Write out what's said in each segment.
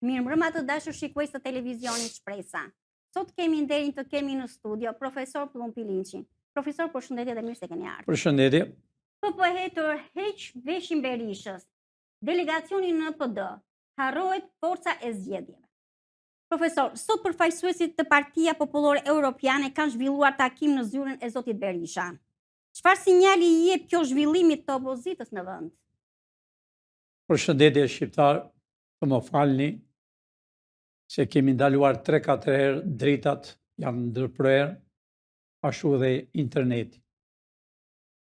Mirëmbrëma të dashur shikues të televizionit Shpresa. Sot kemi nderin të kemi në studio profesor Plumpi Linçi. Profesor, përshëndetje dhe mirë se keni ardhur. Përshëndetje. Po hetur heq veshin Berishës. Delegacioni në PD harrohet forca e zgjedhjeve. Profesor, sot përfaqësuesit të Partia Popullore Europiane kanë zhvilluar takim në zyrën e zotit Berisha. Çfarë sinjali i jep kjo zhvillimit të opozitës në vend? Përshëndetje shqiptar, të më falni se kemi ndaluar 3-4 herë dritat janë ndërprerë, ashtu dhe interneti.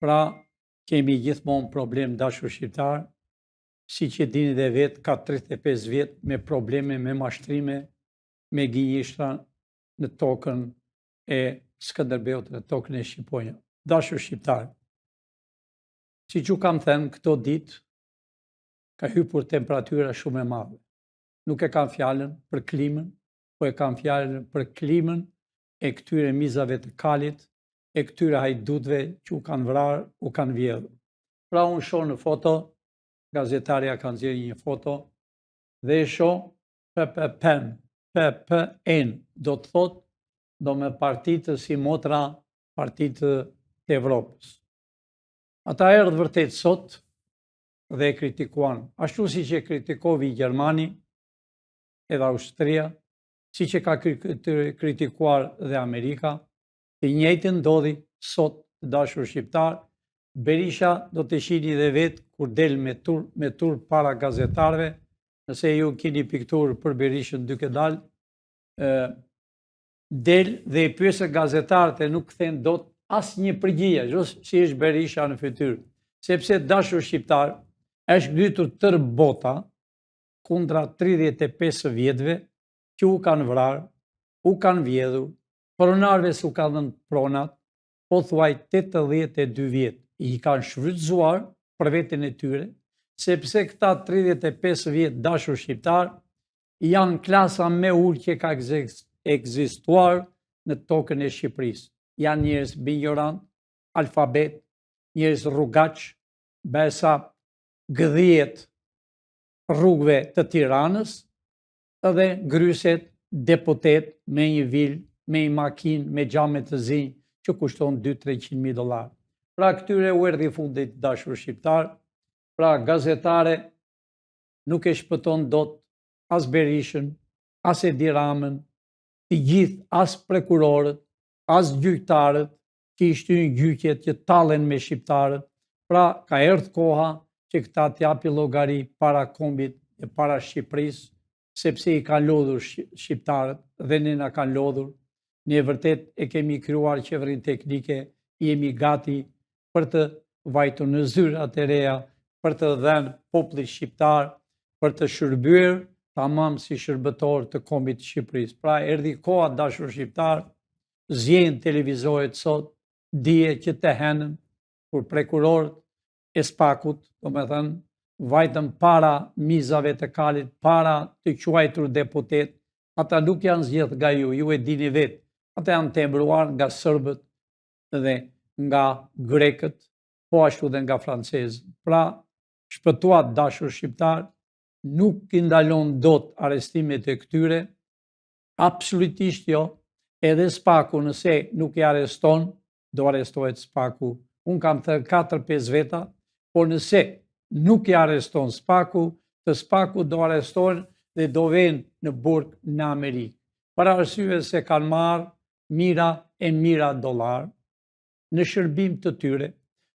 Pra, kemi gjithmonë problem dashur shqiptar, si që dini dhe vetë, ka 35 vjetë me probleme, me mashtrime, me gënjeshtra në tokën e Skënderbeut, në tokën e Shqiponja. Dashur shqiptar, si që kam thënë këto ditë, ka hypur temperatura shumë e madhe. Nuk e kam fjalën për klimën, po e kam fjalën për klimën e këtyre mizave të kalit, e këtyre hajdutve që u kanë vrarë, u kanë vjedhur. Pra unë shoh në foto, gazetarja kanë nxjerrë një foto, dhe e shoh PPN, do të thotë, do me partitë si motra partitë të Evropës. Ata erdhë vërtet sot dhe e kritikuan, ashtu si që kritikovi Gjermani edhe Austria, si që ka kritikuar dhe Amerika, të njëjtën ndodhi sot të dashur shqiptar. Berisha do të shihni dhe vetë kur del me tur para gazetarëve, nëse ju keni pikturë për Berishën duke dalë, del dhe i pyesë gazetarët e nuk kthen dot asnjë përgjigje, si është Berisha në fytyrë, sepse dashur shqiptar është ngritur tërë bota kundra 35 vjetëve që u kanë vrarë, u kanë vjedhur, pronarëve s'u kanë dhënë pronat, po thuaj 82 vjetë i kanë shfrytzuar për veten e tyre, sepse këta 35 vjetë dashur shqiptar janë klasa me ulë që ka ekzistuar në tokën e Shqipërisë. Janë njerëz ignorant, alfabet, njerëz rrugaç, besa gëdhiet rrugëve të Tiranës, edhe ngryset deputet me një vilë, me një makinë, me xhame të zi që kushton $200-300.000. Pra këtyre u erdhi fundit dashur shqiptar, pra gazetare nuk e shpëton dot as Berishën, as Edi Ramën, të gjithë as prokurorët, as gjyqtarët që i shtyn gjyqjet që tallen me shqiptarët. Pra ka erdhur koha që këta t'japi llogari para kombit e para Shqipërisë, sepse i kanë lodhur shqiptarët dhe ne na kanë lodhur. Ne vërtet e kemi krijuar qeverinë teknike, jemi gati për të vajtur në zyrat e reja, për të dhënë popullit shqiptar, për të shërbyer tamam si shërbëtor të kombit të Shqipërisë. Pra erdhi koha dashur shqiptar, zjen televizoret sot, dije që të henën, kur prokurorët e Spakut, domethënë, vajtën para mizave të kalit, para të quajtur deputet, ata nuk janë zgjedhur nga ju e dini vetë, ata janë tembruar nga serbët dhe nga grekët, po ashtu dhe nga francezët. Pra, shpëtuat dashur shqiptar, nuk i ndalon dot arrestimet e këtyre, absolutisht jo, edhe Spaku nëse nuk i arreston, do arrestohet Spaku. Unë kam thënë 4-5 veta, por nëse nuk i arreston Spaku, të Spaku do arrestohen dhe do vënë në burg në Amerikë. Për arsye se kanë marrë mira e mira dollar në shërbim të tyre,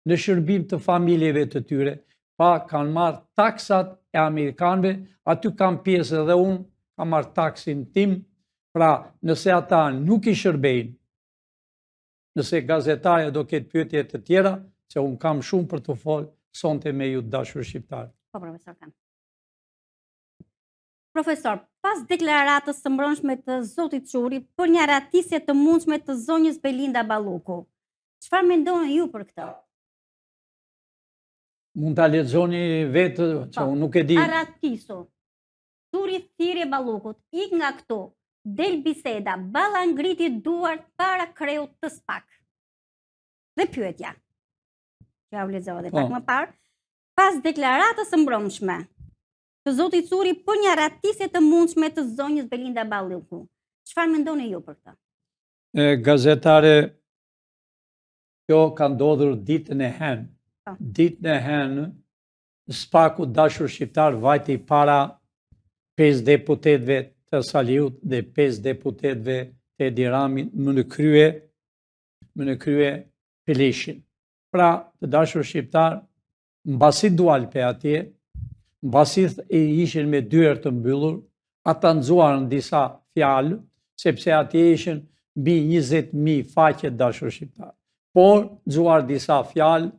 në shërbim të familjeve të tyre, pa kanë marrë taksat e amerikanëve, aty kam pjesë edhe unë, kam marrë taksin tim. Pra nëse ata nuk i shërbejnë, nëse gazetarja do ketë pyetje të tjera, se unë kam shumë për të folë sonte me ju dashur shqiptar. Po, profesor, kam. Profesor, pas deklaratës së mbrëmshme të zotit Çuri për një ratisje të mundshme të zonjës Belinda Balluku, çfarë mendoni ju për këtë? Mund ta lexoni vetë, që unë nuk e di. Aratisu, Çuri thirrje Ballukut, ik nga këtu, del biseda, Balla ngriti duart para kreut të Spak. Dhe pyetja, që ja u lexova dhe pak më parë, pas deklaratës së mbrëmshme të zotit Curi për një ratisje të mundshme të zonjës Belinda Balluku. Çfarë mendoni ju për këtë? Gazetare, kjo ka ndodhur ditën e henë. Ditën e henë, Spaku dashur shqiptar vajti para 5 deputetëve të Saliut dhe 5 deputetëve të Edi Ramit më në krye Pelishin. Pra, të dashur shqiptar, mbasi dual pe atje, mbasi ishin me dyert të mbyllur, ata nxuarën disa fjalë, sepse atje ishin mbi 20.000 faqe dashur shqiptar. Por, nxuar disa fjalë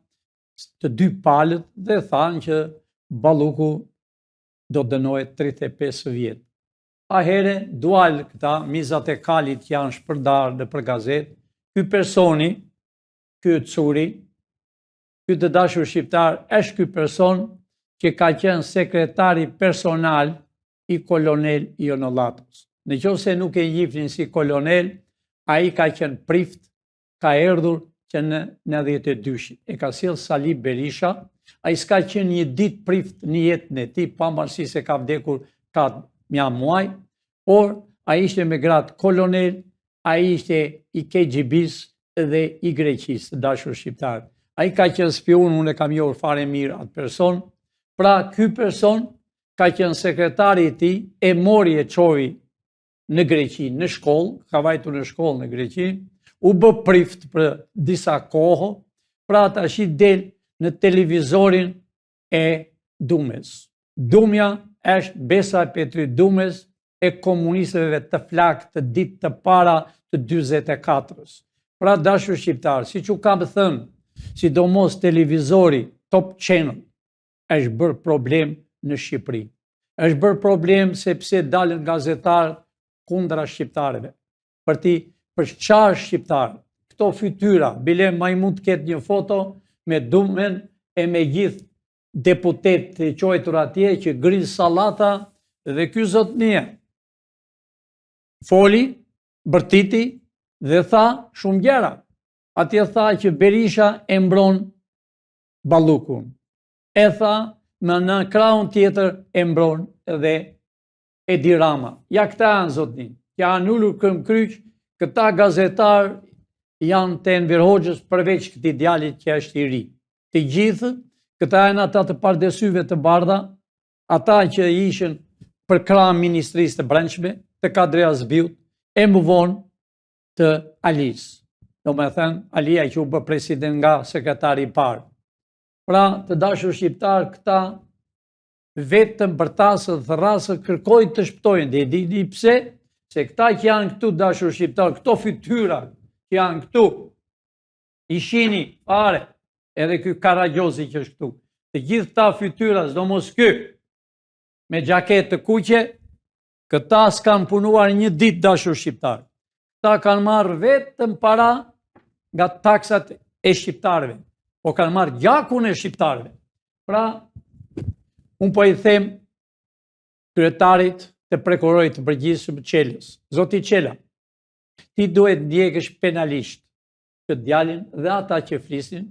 të dy palët dhe thanë që Balluku do dënohet 35 vjetë. A here, dual këta, mizat e kalit janë shpërdarë në për gazetë, ky personi, ky Curi, ky të dashur shqiptar, është ky person që ka qenë sekretari personal i kolonel Ionollatos. Në qoftë se nuk e njihnin si kolonel, ai ka qenë prift, ka erdhur që në 92-shin. E ka sjellë Sali Berisha, ai s'ka qenë një ditë prift në jetën e tij, pavarësisht se ka vdekur ka mja muaj, por ai ishte me gradë kolonel, ai ishte i KGB-s dhe i Greqisë, dashur shqiptar. Ai ka qenë spion, unë e kam njohur fare mirë atë person. Pra, ky person ka qenë sekretari i tij, e mori e çoi në Greqi, në shkollë, ka vajtur në shkollë në Greqi, u bë prift për disa kohë, pra tash i del në televizorin e Dumës. Dumja është Besa Petri Dumës e komunistëve të flak të ditë të para të 44-s. Pra dashur shqiptar, si që kam thënë, sidomos televizori Top Channel është bërë problem në Shqipëri. Është bërë problem sepse dalën gazetarë kundra shqiptarëve. Për ti përshqar shqiptarë, këto fytyra, bile ma i mund të ketë një foto me Dumën e me gjithë deputet të qojtur atje që grinë salata dhe ky zotnia foli, bërtiti dhe tha shumë gjëra. Atje tha që Berisha e mbron Ballukun. E tha me në krahun tjetër e mbron edhe Edi Rama. Ja këta janë zotnin, që janë ullur këm kryq, këta gazetar janë të Enver Hoxhës përveç këtij djalit që është i ri. Të gjithë, këta janë ata të pardesyve të bardha, ata që ishin për krah ministrisë të brendshme, të Kadria Zbiut, e më vonë të Alis. Do me thënë, Alia që u bë president nga sekretari i parë. Pra, të dashur shqiptar, këta vetëm bërtasë dhe rrasë kërkojnë të shptojnë. Dhe di pse, se këta që janë këtu dashur shqiptar, këto fytyra që janë këtu, i shini fare, edhe ky Karagjozi që është këtu. Të gjithë ta fytyra, s'do mos ky, me gjaket të kuqe, këta s'kan punuar një ditë dashur shqiptar. Këta kanë marrë vetëm para nga taksat e shqiptarëve, po kanë marrë gjakun e shqiptarëve. Pra, unë po i them kryetarit të prokurorit të përgjithshëm Çelës. Zoti Çela, ti duhet ndjekësh penalisht këtë djalin dhe ata që flisin,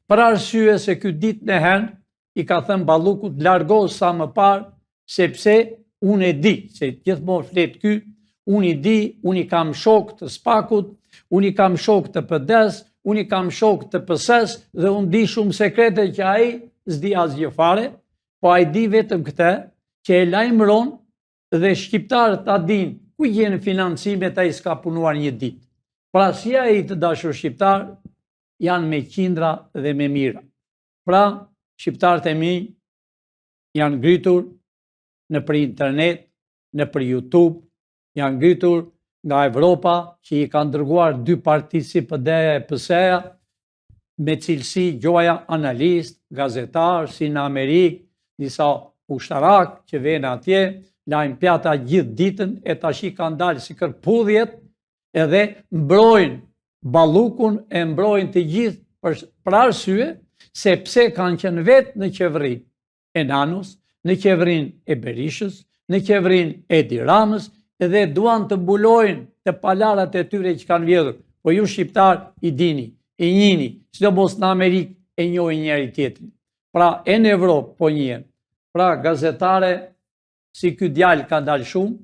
për arsye se ky ditën e hen i ka thënë Ballukut largohu sa më parë, sepse unë e di, se gjithmonë flet ky, unë i di, unë i kam shok të Spakut, unë i kam shok të PD-s, unë i kam shok të PS-s dhe unë di shumë sekrete që ai s'di asgjë fare, po ai di vetëm këtë që e lajmëron dhe shqiptarët ta dinë ku jeni financimet, ai s'ka punuar një ditë. Pra si ai të dashur shqiptar janë me qindra dhe me mira. Pra shqiptarët e mi janë ngritur në për internet, në për YouTube, janë ngritur nga Evropa që i kanë dërguar 2 parti si PD-ja e PS-ja, me cilësi gjoja analist, gazetar, si në Amerikë, disa ushtarak që vjen atje, lajmë pjata gjithë ditën, e tash i kanë dalë si kërpudhjet, edhe mbrojnë Ballukun, e mbrojnë të gjithë për arsye, sepse kanë qenë vetë në qeverinë e Nanus, në qeverinë e Berishës, në qeverinë e Edi Ramës, edhe duan të mbulojnë të palarat e tyre që kanë vjedhur. Po ju shqiptar i dini, i njini, sidomos në Amerikë e njohin njëri tjetrin. Pra, e në Evropë po njihen. Pra, gazetare, si ky djalë ka dalë shumë,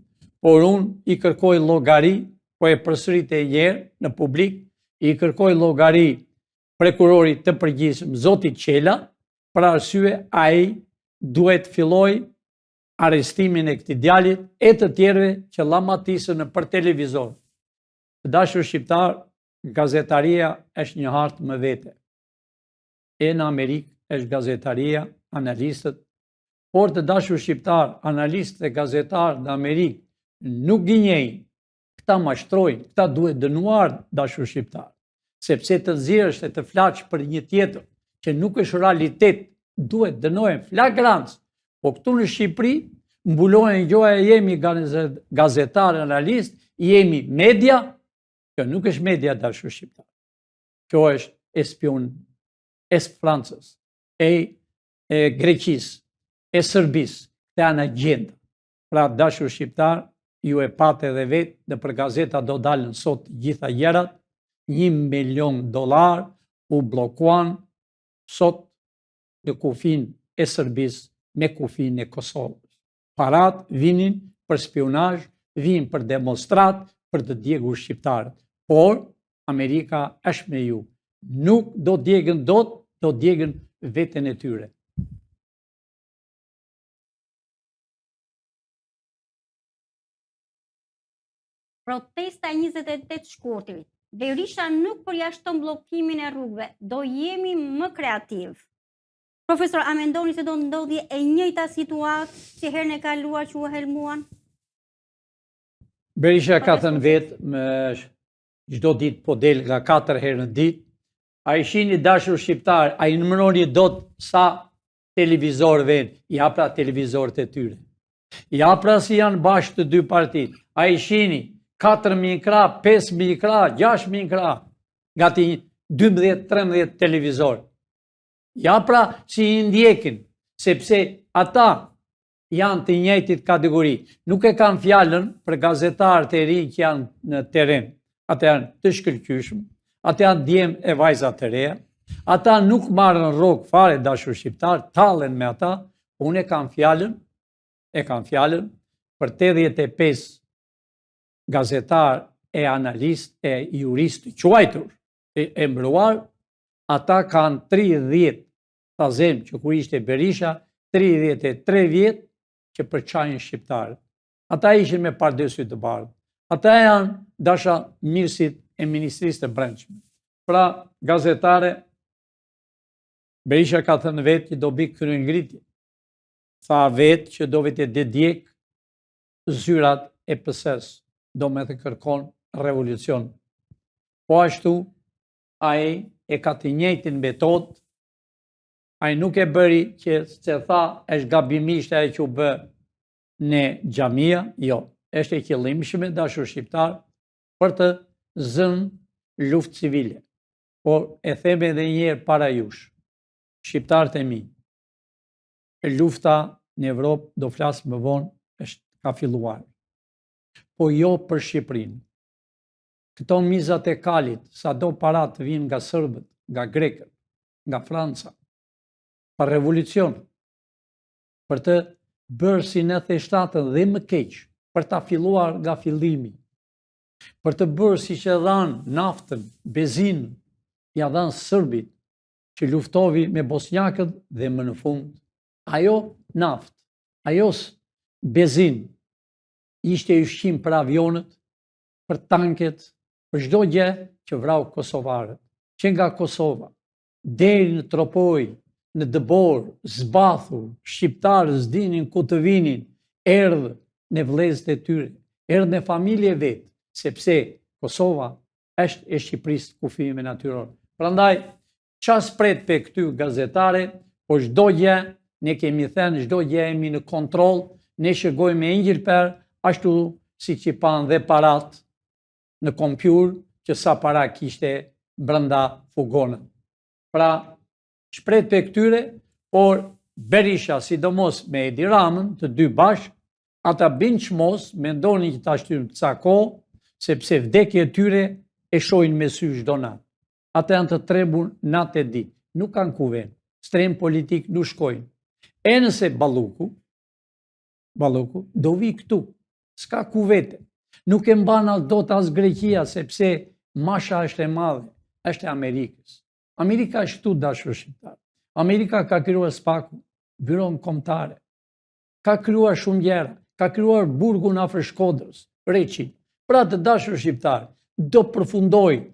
por unë i kërkoj llogari, po e përsërit e njerë në publik, i kërkoj llogari prokurorit të përgjithshëm, Zotit Qela, për arsye ai duhet filloj arrestimin e këtij djalit e të tjerëve që llamatisën për televizor. Të dashur shqiptar, gazetaria është një hartë më vete. E në Amerikë është gazetaria, analistët, por të dashur shqiptar, analistët e gazetarë në Amerikë nuk gënjejnë, këta mashtrojnë, këta duhet dënuar, dashur shqiptar, sepse të nxjerrësh e të flaç për një tjetër që nuk është realitet, duhet dënohen flagrant. Po këtu në Shqipëri mbulohen gjoja, jemi gazetar, analist, jemi media, kjo nuk është media, dashur shqiptar. Kjo është espion, e Francës, e Greqisë, e Serbisë, të janë agenda. Pra, dashur shqiptar, ju e patë edhe vetë, dhe për gazeta do dalën sot gjitha gjerat, $1 milion u blokuan sot në kufin e Serbisë me kufin e Kosovës. Parat vinin për spionazh, vinin për demonstrat, për të djegur shqiptarët. Por, Amerika është me ju. Nuk do djegën dot, do djegën veten e tyre. Protesta 28 shkurtit. Berisha nuk përjashton bllokimin e rrugëve, do jemi më kreativ. Profesor, a mendoni se do ndodhje e njëjta situatë si herën e kaluar që u helmuan? Berisha ka thënë vetë, me çdo ditë po del nga 4 herë në ditë. A i shini dashur shqiptar, a i numëroni dot sa televizor vend, ja pra televizorët e tyre. Ja pra si janë bashkë të dy partit. A i shini 4.000 kra, 5.000 kra, 6.000 kra, gati 12-13 televizor. Ja pra si i ndjekin, sepse ata janë të njëjtit kategori. Nuk e kanë fjallën për gazetarët e rinj që janë në teren. Ata janë të shkëlqyshëm, ata janë djem e vajzat të reja, ata nuk marrën rrogë fare, dashur shqiptar, tallen me ata. Unë e kam fjallën për 85 gazetar e analist e jurist quajtur e mbruar. Ata kanë 30 tazem që kur ishte Berisha, 33 vjetë që përçajnë shqiptarët. Ata ishin me pardesy të bardhë. Ata janë dasha mirësit e Ministrisë të Brendshme. Pra, gazetare, Berisha ka thënë vetë që do bëj kryengritje. Tha vetë që do vetë dedjek zyrat e PS-s, do me të kërkon revolucion. Po ashtu, ai e ka të njëjtin metodë, ai nuk e bëri që se tha është gabimisht ai që u bë në xhamia, jo, është e qëllimshme, dashur shqiptar, për të zënë luftë civile. Por e them edhe një herë para jush, shqiptarët e mi, lufta në Evropë, do flasë më vonë, ka filluar. Po jo për Shqipërinë. Këto mizat e kalit, sa do parat të vinë nga Sërbët, nga Grekët, nga Franca, për revolucion, për të bërë si në theshtatën dhe më keq, për ta filluar nga fillimi, për të bërë si që dhanë naftën, bezinë, ja dhanë Sërbit, që luftovi me bosnjakët dhe më në fund, ajo naftë, ajo bezinë, ishte ushqim për avionët, për tanket, për çdo gjë që vrau kosovarët, që nga Kosova, deri në Tropoj, në Dëbor, zbathur, shqiptarë s'dinin ku të vinin, erdhë në vëllezërit e tyre, erdhë në familje vetë, sepse Kosova është e Shqipërisë kufijime natyror. Prandaj, ças pret pe këty gazetare, po çdo gjë, ne kemi thënë, çdo gjë jemi në kontroll, ne shëgojmë me ingjilper, ashtu si që panë dhe parat në kompjur, që sa para kishte brenda fugonën. Pra, shpret për këtyre, por Berisha, sidomos me Edi Ramën, të dy bashkë, ata binë qmos, me ndoni që ta shtyrën të cako, sepse vdekje e tyre e shojnë me sy çdo natë. Ata janë të trebur natë e ditë, nuk kanë kuven, strem politik nuk shkojnë. E nëse Balluku, Balloku, do vi këtu. S'ka ku vete. Nuk e mban dot as Greqia, sepse masha është e madhe, është e Amerikës. Amerika është këtu, dashur shqiptar. Amerika ka krijuar SPAK-un, byron kombëtare. Ka krijuar shumë gjëra, ka krijuar burgun afër Shkodrës, Reçin. Pra të dashur shqiptar, do përfundoj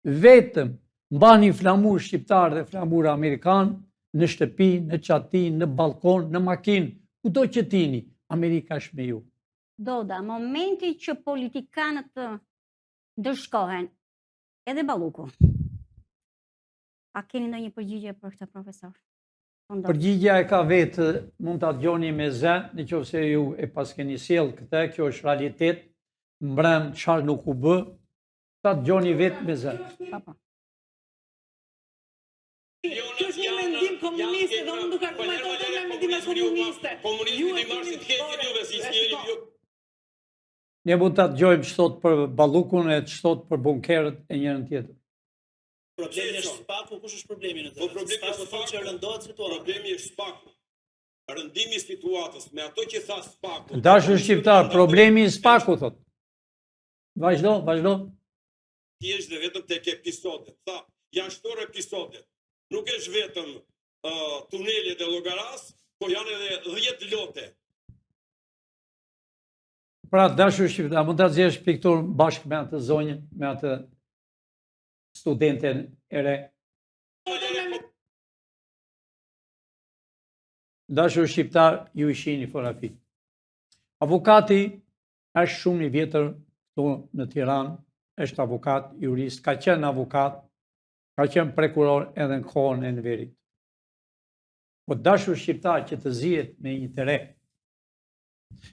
vetëm mbani flamur shqiptar dhe flamur amerikan në shtëpi, në çati, në balkon, në makinë, kudo që tini, Amerika është me ju. Doda, momenti që politikanët të ndërshkohen, edhe Balluku. A keni ndonjë përgjigje për këtë, profesor? Përgjigja e ka vetë, mund ta dëgjoni me zë, nëse ju e paskeni sjell këtë, kjo është realitet, mbrëm çfarë nuk u bë, ta dëgjoni vetë me zë. Kjo është një mendim komuniste, do nuk argumentojnë me mendime komuniste. Komunisti i marsit heqin juve si sjellin ju. Ne mund ta dëgjojmë ç'thot për Ballukun e ç'thot për bunkerët e njërin tjetër. Problemi është SPAK-u, kush është problemi në të? Po problemi SPAK-u është thotë që rëndohet situata. Problemi është SPAK-u. Rëndimi i situatës me ato që tha SPAK-u. Dashur shqiptar, problemi i SPAK-u thot. Vazhdo. Ti është dhe vetëm tek episodet. Tha, janë shtor episodet. Nuk është vetëm tunelet e Llogaras, po janë edhe 10 lote. Pra, dashur shqiptar, mund ta zgjesh piktur bashkë me atë zonjën, me atë studenten e re. Dashur shqiptar, ju i shihni fotografi. Avokati është shumë i vjetër këtu në Tiranë, është avokat, jurist, ka qenë avokat, ka qenë prokuror edhe në kohën e Enverit. Po dashur shqiptar që të zihet me një të re,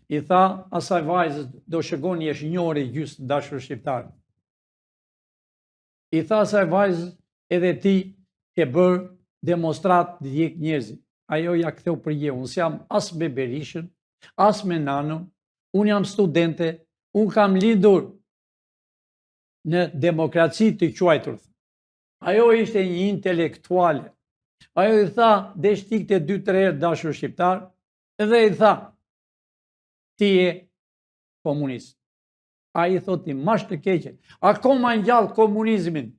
i tha asaj vajzës, do shëgoni është njëri gjysmë dashur shqiptar. I tha asaj vajzës, edhe ti ke bërë demonstrat dhe djek njerëzit. Ajo ja ktheu përgjigje, unë s'jam as me Berishën, as me Nanën, unë jam studente, unë kam lindur në demokraci të quajtur. Ajo ishte një intelektuale. Ajo i tha, desh tikte 2-3 herë dashur shqiptar, edhe i tha, ti je komunist. A i thot, ti mash të keqe. Akoma ngjall komunizmin,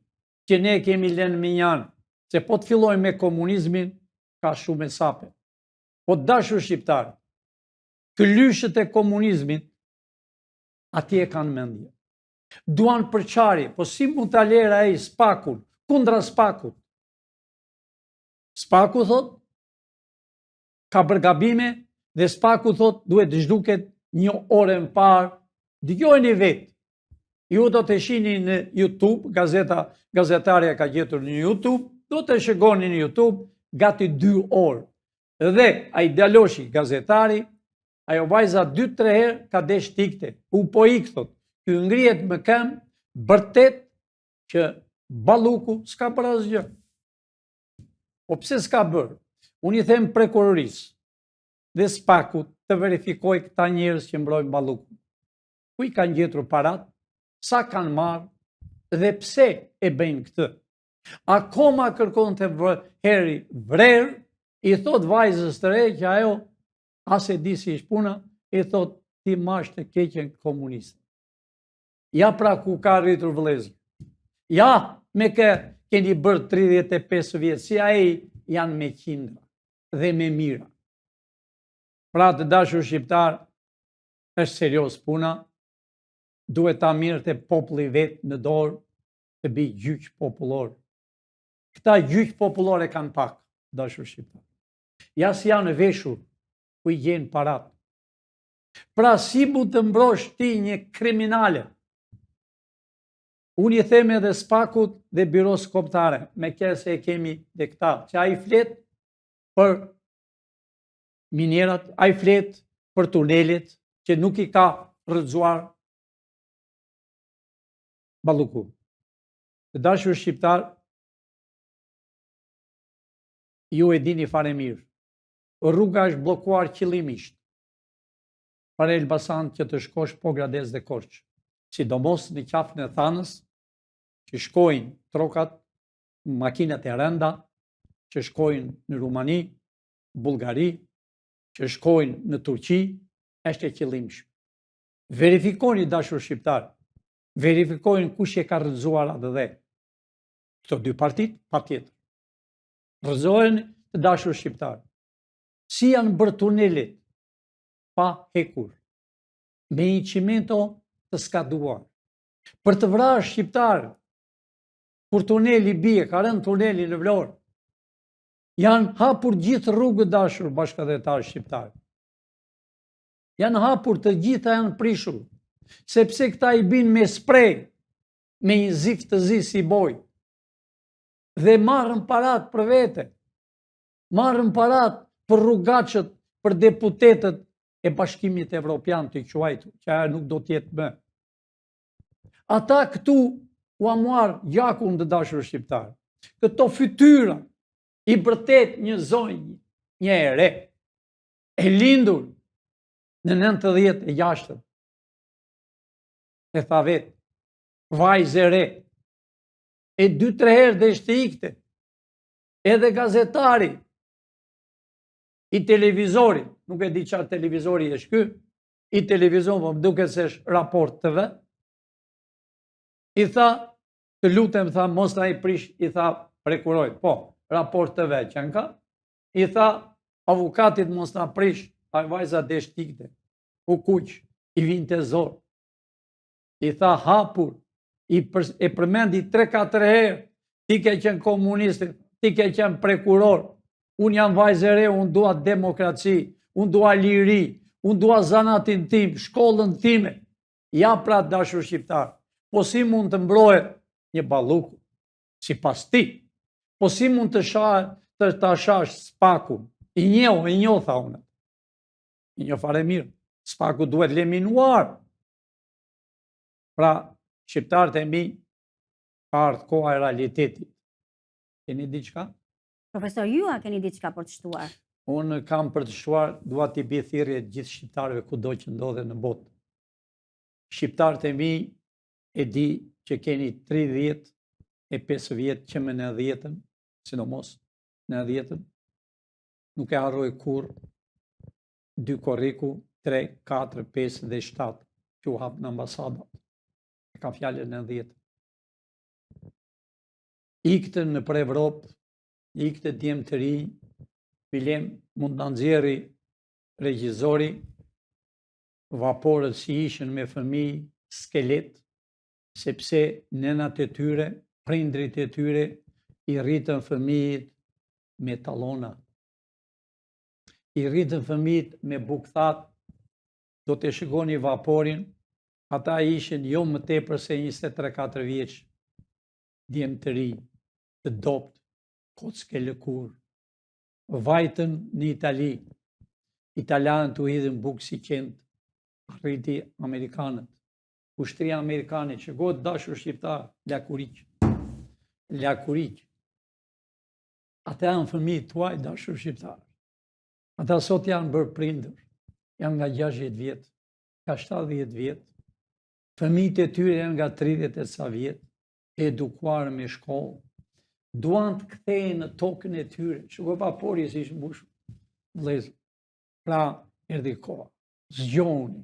që ne kemi lënë minjanë, se po të fillojmë me komunizmin, ka shumë e sape. Po dashur shqiptar, këlyshët e komunizmin, atje kanë mendje. Duan përçarje, po si mund ta lera ai SPAK-un, kundra SPAK-ut. SPAK-u thot, ka bërë gabime, dhe SPAK-u thot, duhet të zhduket një orë më parë, dëgjojeni vetë. Ju do të shihni në YouTube, gazetarja ka gjetur në YouTube, do të shikoni në YouTube gati 2 orë. Dhe ai djaloshi gazetari, ajo vajza 2-3 herë ka desh tikte. U po ik thot, ky ngrihet më këmbë, vërtet që Balluku s'ka bërë asgjë. Po pse s'ka bërë? Unë i them prokurorisë dhe SPAK-ut të verifikoj këta njerëz që mbrojnë Ballukun. Ku i kanë gjetur parat, sa kanë marrë dhe pse e bëjnë këtë. Akoma kërkon të heri vrerë, i thot vajzës të re që ajo, as e di si ish puna, i thot ti mash të keqen komuniste. Ja pra ku ka rritur vëllezër. Ja me keni bërë 35 vjetë, si ai janë me qindra dhe me mira. Pra të dashur shqiptar, është serios puna, duhet ta mirë të populli vetë në dorë të bëj gjyq popullor. Këta gjyq popullore kanë pak, dashur shqiptar. Ja si janë veshur ku i gjenë parat. Pra si mund të mbrosh ti një kriminale? Unë i them edhe SPAK-ut dhe byros kombëtare, me kese e kemi dhe këta, që a i flet për minerat, a i flet për tunelit, që nuk i ka rrëzuar Balluku. Të dashur shqiptar, ju e dini fare mirë. Rruga është bllokuar qëllimisht për Elbasan që të shkosh Pogradec dhe Korçë. Sidomos në qafën e Thanës, që shkojnë trokat, makinat e rënda, që shkojnë në Rumani, Bullgari, që shkojnë në Turqi, është e qëllimshme. Verifikoni dashur shqiptar, verifikojnë kush e ka rrëzuar atë dhe. Këto dy partit, patjetër. Rrëzohen të dashur shqiptar. Si janë bërë tunelit pa hekur, me një qimento të skaduar. Për të vrarë shqiptar, kur tuneli bie, ka rënë tuneli në Vlorë, janë hapur gjithë rrugët dashur bashkëdhetarë shqiptarë. Janë hapur, të gjitha janë prishur, sepse këta i bin me sprej, me një zif të zi si boj, dhe marrën parat për vete, marrën parat për rrugacët, për deputetët e Bashkimit Evropian të quajtur, që ajo nuk do t'jetë më. Ata këtu u amuar gjakun të dashur shqiptar. Këto fytyra i bërtet një zonjë, një e re, e lindur në 96, e tha vetë, vajzë e re, e 2-3 herë dhe ishte ikte, edhe gazetari i televizori, nuk e di çfarë televizori është ky, i televizor, po më duket se është Raport TV, i tha, të lutem, tha, mos na i prish, i tha prekurojt, po, Raport TV që në ka, i tha, avokatit mos na prish, a vajza deshtikte, u kuq, i vinte zor, i tha hapur, e përmendi 3-4 herë, ti ke qenë komunistit, ti ke qenë prekuror, unë jam vajzë e re, unë dua demokraci, unë dua liri, unë dua zanatin tim, shkollën time, ja pra dashur shqiptar, po si mund të mbrohet një balluku, si pas ti, po si mund të shash spakun, i njoh, tha unë, i njoh fare mirë, spaku duhet leminuar, pra shqiptarët e mi, ka ardhur koha e realitetit, keni diçka? Profesor, ju a keni diçka për të shtuar? Unë kam për të shtuar, dua t'i bëj thirrje gjithë shqiptarëve kudo që ndodhen në botë. Shqiptarët e mi e di që keni 30 e 5 vjetë që me 90-ën, sidomos 90-ën, nuk e harroj kur 2 korriku, 3, 4, 5 dhe 7 që u hap në ambasadat. E ka fjalën 90. Iktën në për Evropë, ikte djemë të rinj, filem mund të nxjerri regjizori, vaporët si ishin me fëmijë, skelet, sepse nënat e tyre, prindrit e tyre, i rritën fëmijët me tallona. I rritën fëmijët me bukthat, do të shikoni vaporin, ata ishin jo më tepër se 23-4 vjeç, djemë të rinj, të dopt, kockë lëkur, vajtën në Itali, italianët u hidhin bukë si qend, arriti amerikanët, ushtria amerikane që gotë dashur shqiptar, lakuriq. Ata janë fëmijë tuaj dashur shqiptar. Ata sot janë bërë prindër, janë nga 60 vjetë, nga 70 vjetë, fëmijët e tyre janë nga 30 e sa vjetë, edukuar me shkollë, duan të kthehen në tokën e tyre. Shikoj vapori si ishte mbushur. Vëllezër, pra erdhi koha. Zgjoni.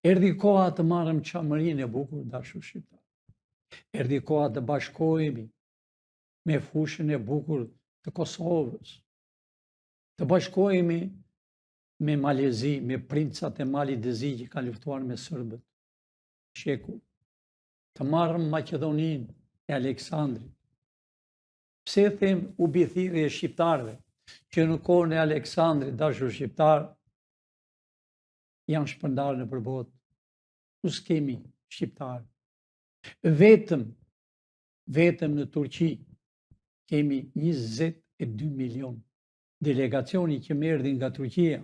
Erdhi koha të marrëm çamërinë e bukur dashur shqiptar. Erdhi koha të bashkohemi me fushën e bukur të Kosovës. Të bashkohemi me Malezi, me princat e Malit të Zi që kanë luftuar me serbët. Shekull. Të marrëm Maqedoninë e Aleksandrit. Pse them u bi thirrje shqiptarëve që në kohën e Aleksandrit dashur shqiptar janë shpërndarë në përbot. Ku s'kemi shqiptarë? Vetëm në Turqi kemi 22 milion. Delegacioni që më erdhi nga Turqia,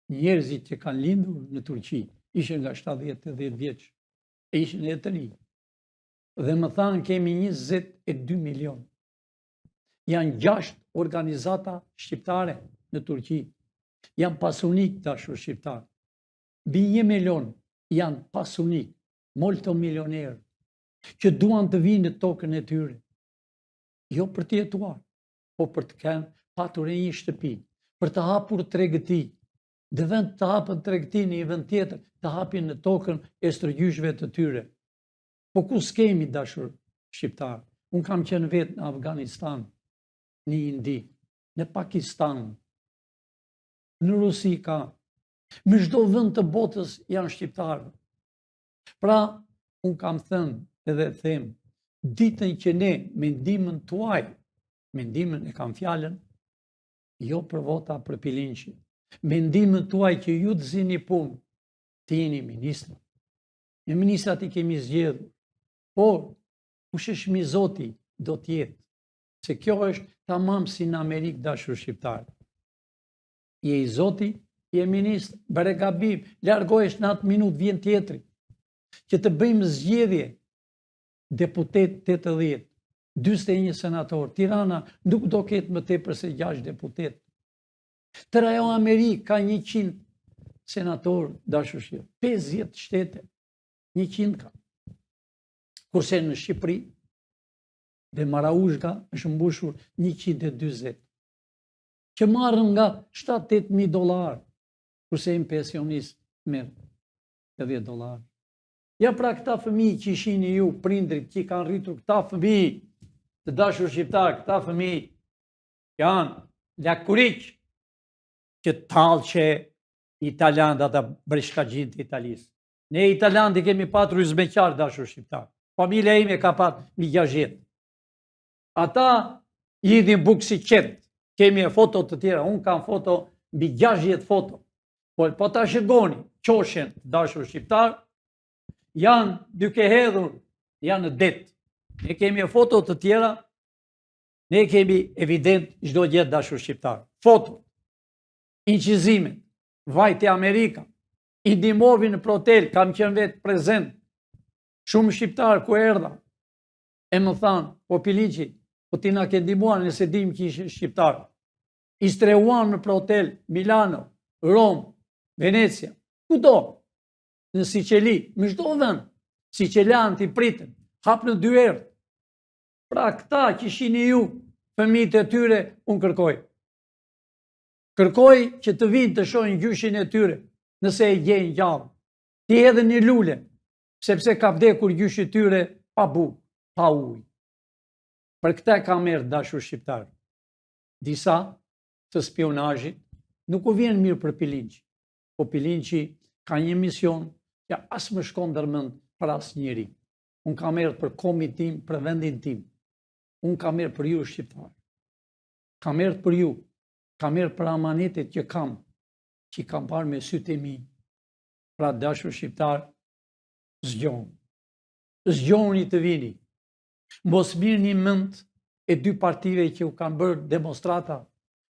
njerëzit që kanë lindur në Turqi, ishin nga 70-80 vjeç, e ishin e të rinj. Dhe më thanë kemi 22 milion. Janë 6 organizata shqiptare në Turqi. Janë pasunik dashur shqiptar. Mbi 1 milion janë pasunik, molto milionerë, që duan të vinë në tokën e tyre. Jo për të jetuar, po për të kenë patur e një shtëpi, për të hapur tregëti, Dhe vend të hapën tregtin një vend tjetër, të hapin në tokën e stërgjyshve të tyre. Po ku s'kemi dashur shqiptar? Unë kam qenë vetë në Afganistan, në Indi, në Pakistan, në Rusi ka. Me çdo vend të botës janë shqiptarë. Pra, unë kam thënë edhe them, ditën që ne me ndihmën tuaj, me ndihmën e kam fjalën, jo për vota për Pilinçi, me ndihmën tuaj që ju të zini punë, të jeni ministra. Me ministrat i kemi zgjedhur, por kush është mizoti do t'jetë, se kjo është tamam si në Amerikë dashur shqiptar. Je i zoti, je ministr, bëre gabim, largohesh në atë minutë, vjen tjetri. Që të bëjmë zgjedhje, deputet 80, 41 senator, Tirana nuk do ketë më tepër se 6 deputet. Tëra jo Amerikë ka 100 senator, dashur shqiptar, 50 shtete, 100 ka. Kurse në Shqipëri, dhe Maraushka është mbushur 120, që marrën nga 7-8 dolar, kurse im pensionist merr $10. Ja pra këta fëmijë që ishini ju, prindrit që kanë rritur këta fëmijë, të dashur shqiptar, këta fëmijë janë lakuriq që tallë që italian ata breshkagjin të Italisë. Ne italianët i kemi patur yzmeqar dashur shqiptar. Familja ime ka pat 60. Ata idhin bukë si qetë. Kemi e foto të tjera, unë kam foto mbi 60 foto. Po ta shikoni, qoshen dashur shqiptar, janë duke hedhur, janë në det. Ne kemi e foto të tjera, ne kemi evident çdo gjë dashur shqiptar. Foto, incizimet, vajti Amerika, i ndihmovi në protel, kam qenë vetë prezent. Shumë shqiptar ku erdha, e më thanë, po Pilinçi, po ti na ke ndihmuar nëse dim që ishe shqiptar. I streuan në protel, Milano, Rom, Venecia, kudo, në Siqeli, me çdo vend, Siqelian t'i pritën, hap në 2 herë. Pra këta që shini ju, fëmijët e tyre, unë kërkoj. Kërkoj që të vinë të shohin gjyshin e tyre, nëse e gjejnë gjallë. Ti edhe një lule, sepse ka vdekur gjyshi i tyre pa bukë, pa ujë. Për këta ka merë dashur shqiptar. Disa të spionazhit nuk u vjen mirë për Pilinçi, po Pilinçi ka një mision që as më shkon ndërmend për asnjëri. Unë kam merë për komin tim, për vendin tim. Unë kam merë për ju shqiptar. Kam merë për ju. Kam merë për amanetet që kam parë me sytë e mi. Pra dashur shqiptar, zgjon. Zgjoni të vini. Mos mirëni mend e 2 partive që u kanë bërë demonstrata.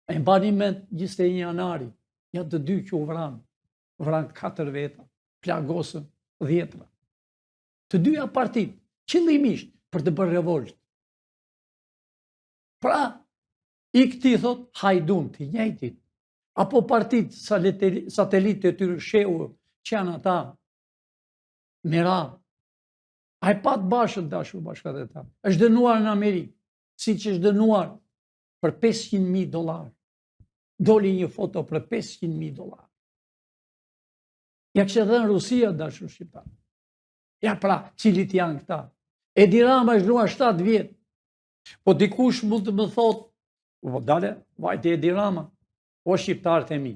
E mbani mend 21 janari, ja të 2 që u vranë. Vranë 4 veta, plagosën 10. Të 2 partit, qëllimisht për të bërë revolt. Pra, i këti thot, hajdun të njëjtit. Apo partit satelit të tyre shehu që janë ata, Mera, a e pat bashkët dashur bashkat e ta. është dënuar në Amerikë, si që është dënuar për $500.000. Doli një foto për $500.000. Ja kështë edhe në Rusia dashur shqiptar. Ja pra, cilit janë këta. Edi Rama është dënuar 7 vjetë. Po dikush mund të më thotë, dale, vajte Edi Rama, o shqiptarët e mi.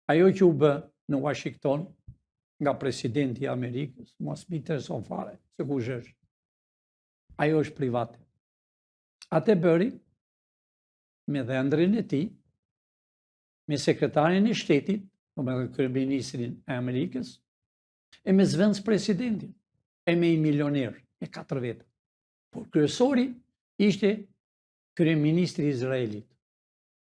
Ajo që u bë në Washington, nga presidenti i Amerikës, mos më intereson fare, se kush është. Ajo është private. Atë bëri me dhëndrin e tij, me sekretarin e shtetit, me kryeministrin e Amerikës, e me zvendës presidentin, e me i milioner, e 4 vete. Por kryesori ishte kryeministri i Izraelit.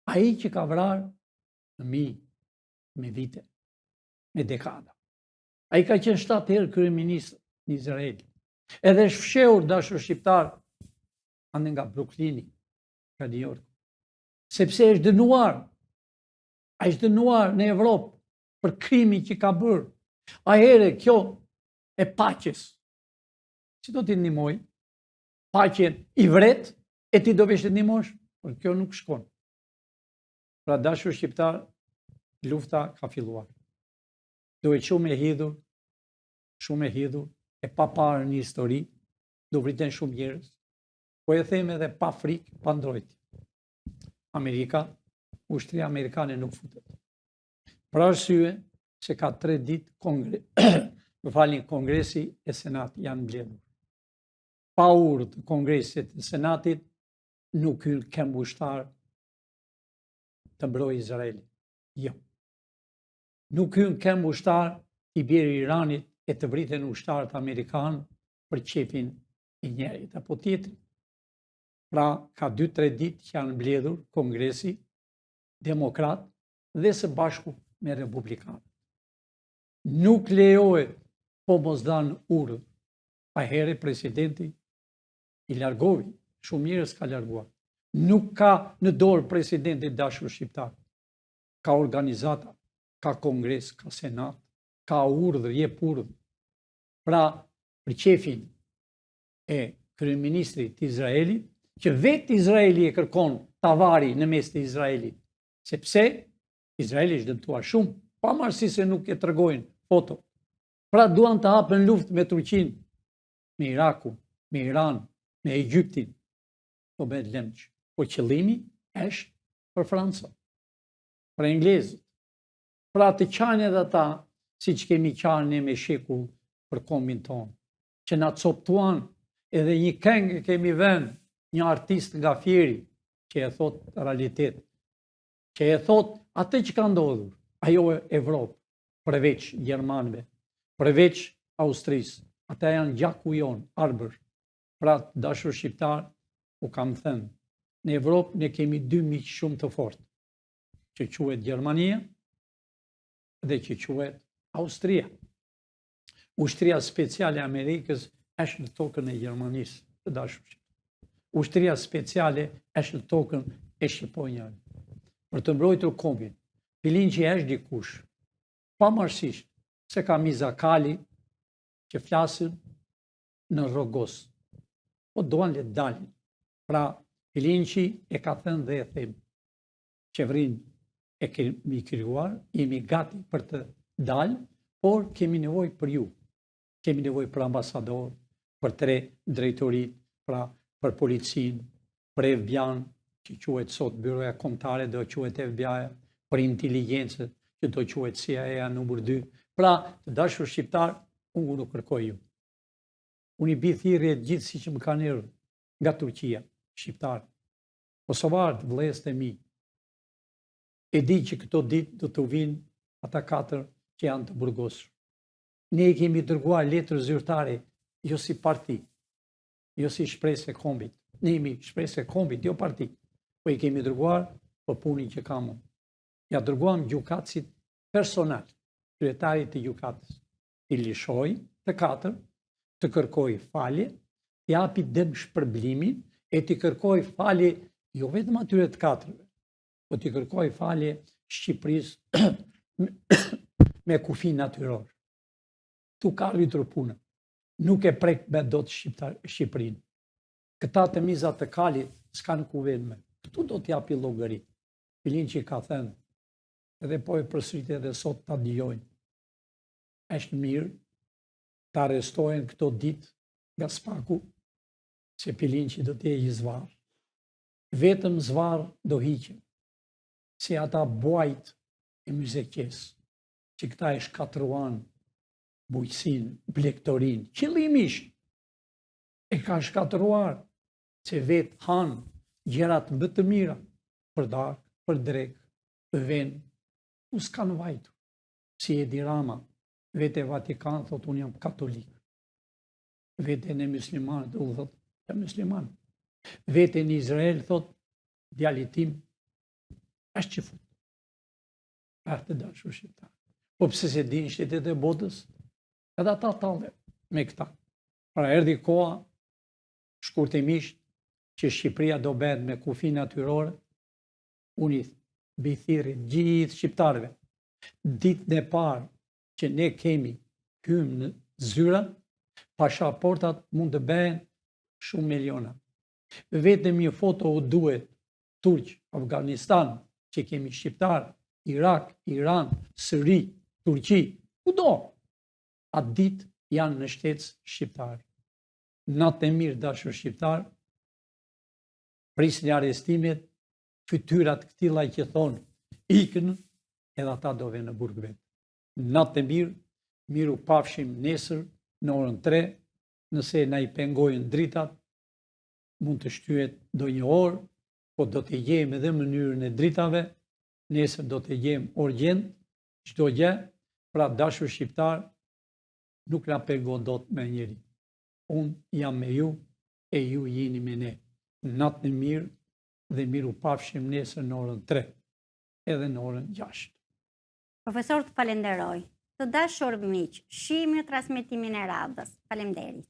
Ai që ka vrarë me vite, me dekada. A i ka qenë 7 herë kryeministër në Izrael. Edhe është fshehur dashur shqiptar ande nga Bruklini, nga New York. Sepse është dënuar. A është dënuar në Evropë për krimi që ka bërë. A here kjo e paqes. Si do t'i ndihmoj? Paqen i vret e ti do vesh të ndihmosh? Por kjo nuk shkon. Pra dashur shqiptar, lufta ka filluar. Duhet shumë e hidhur, e pa parë një histori, do vriten shumë njerëz, po e them edhe pa frikë, pa ndrojtje. Ushtria amerikane nuk futet. Për arsye se ka 3 ditë Kongresi e Senati janë mbledhur. Pa urdhë të Kongresit e Senatit nuk hyn këmbë ushtar të mbrojë Izraelin. Jo. Nuk hyn këmbë ushtar i bjerë Iranit e të vriten ushtarët amerikanë për qefin e njërit apo tjetrit. Pra, ka 2-3 ditë që janë mbledhur Kongresi Demokrat dhe së bashku me Republikanët. Nuk lejohet po mos dhanë urdhë. Pa here presidenti i largovi, shumë njerëz ka larguar. Nuk ka në dorë presidenti dashur shqiptar. Ka organizata, ka Kongres, ka Senat, ka urdhër, jep urdhër. Pra, për qefin e kryeministrit të Izraelit, që vetë Izraeli e kërkon tavari në mes të Izraelit, sepse Izraeli është dëmtuar shumë, pavarësisht se nuk e tregojnë foto. Pra duan të hapen luftë me Turqinë, me Irakun, me Iran, me Egjiptin, po me lemç. Po qëllimi është për Franca, për englezët. Pra të qanë edhe ata, si që kemi qanë ne me shekull për kombin tonë, që na coptuan edhe një këngë kemi vënë, një artist nga Fieri, që e thot realitet, që e thot atë që ka ndodhur, ajo e Evropë, përveç Gjermanëve, përveç Austrisë, ata janë gjaku jonë, arbër. Pra dashur shqiptar, u kam thënë, në Evropë ne kemi 2 miq shumë të fortë, që quhet Gjermania dhe që quhet Austria. Ushtria speciale e Amerikës është në tokën e Gjermanisë, të dashur shqiptar. Ushtria speciale është në tokën e Shqiponjave. Për të mbrojtur kombin, filin që është dikush, pamarësisht se ka mizakali që flasin në Rogos, po duan le dalin. Pra, filin që e ka thënë dhe e them, qevrin e kemi krijuar, jemi gati për të dalë, por kemi nevojë për ju. Kemi nevojë për ambasador, për 3 drejtorit, pra për policinë, për FBI-n, që quhet sot Byroja Kombëtare, do quhet FBI, për inteligjencën, që do quhet CIA numër 2. Pra, të dashur shqiptar, unë nuk kërkoj ju. Unë i bi thirrje gjithë si që më kanë ardhur nga Turqia, shqiptar, kosovarët, vëllezërit e mi. E di që këto ditë do të vinë ata 4 që janë të burgosur. Ne i kemi dërguar letër zyrtare, jo si parti, jo si shpresë e kombit. Ne jemi shpresë e kombit, jo parti. Po i kemi dërguar për punin që kam unë. Ja dërguam gjykatësit personal, kryetarit të gjykatës. I lishoj të 4, të kërkoj falje, të japi dëm shpërblimin e të kërkoj falje jo vetëm atyre të 4, po të kërkoj falje Shqipërisë me kufi natyror. Tu ka rritur puna. Nuk e prek me dot Shqipërinë. Këta të mizat të kalit s'kanë ku vedme. Këtu do t'japi llogari. Filin që i ka thënë, edhe po e përsërit edhe sot ta dëgjojnë. Është mirë të arrestojnë këto ditë nga Spaku, se Pilin që do t'je i zvarë. Vetëm zvarë do hiqen, si ata buajt e Myzeqes, që këta e shkatruan bujqësin, blektorin, qëllimisht e ka shkatruar, që vetë hanë gjerat më të mira, për darkë, për drekë, për venë, u s'kanë vajtu. Si Edi Rama, vete Vatikan, thot unë jam katolik. Vete në musliman, dhe u thot, jam musliman. Vete në Izrael, thot, djalitim, është që fut. Për të dashur shqiptar. Po pëse se din shtetet e botës, edhe ata tallë me këta. Pra erdi koha, shkurtimisht, që Shqipëria do bëhet me kufi natyrore, unë i bithiri gjithë shqiptarëve. Ditën e parë që ne kemi hymë në zyra, pashaportat mund të bëhen shumë miliona. Vetëm një foto u duhet Turq, Afganistan, që kemi shqiptarë, Irak, Iran, Sëri, Turqi, kudo, atë ditë janë në shtetës shqiptar. Natë e mirë, dashur shqiptar, prisni arrestimet, fytyrat këtilla që thonë ikën, edhe ata do venë në burg vetë. Natë e mirë, miru pafshim nesër në orën 3, nëse na I pengojnë dritat, mund të shtyhet do një orë, po do të jem edhe mënyrën e dritave, nesër do të jem urgjent, çdo gjë, pra dashur shqiptar, nuk na pengon dot me njeri. Unë jam me ju, e ju jeni me ne. Natë në mirë dhe miru pafshim nesër në orën 3, edhe në orën 6. Profesor, të falenderoj. Të dashur miq, shihemi në transmetimin e radhës. Faleminderit.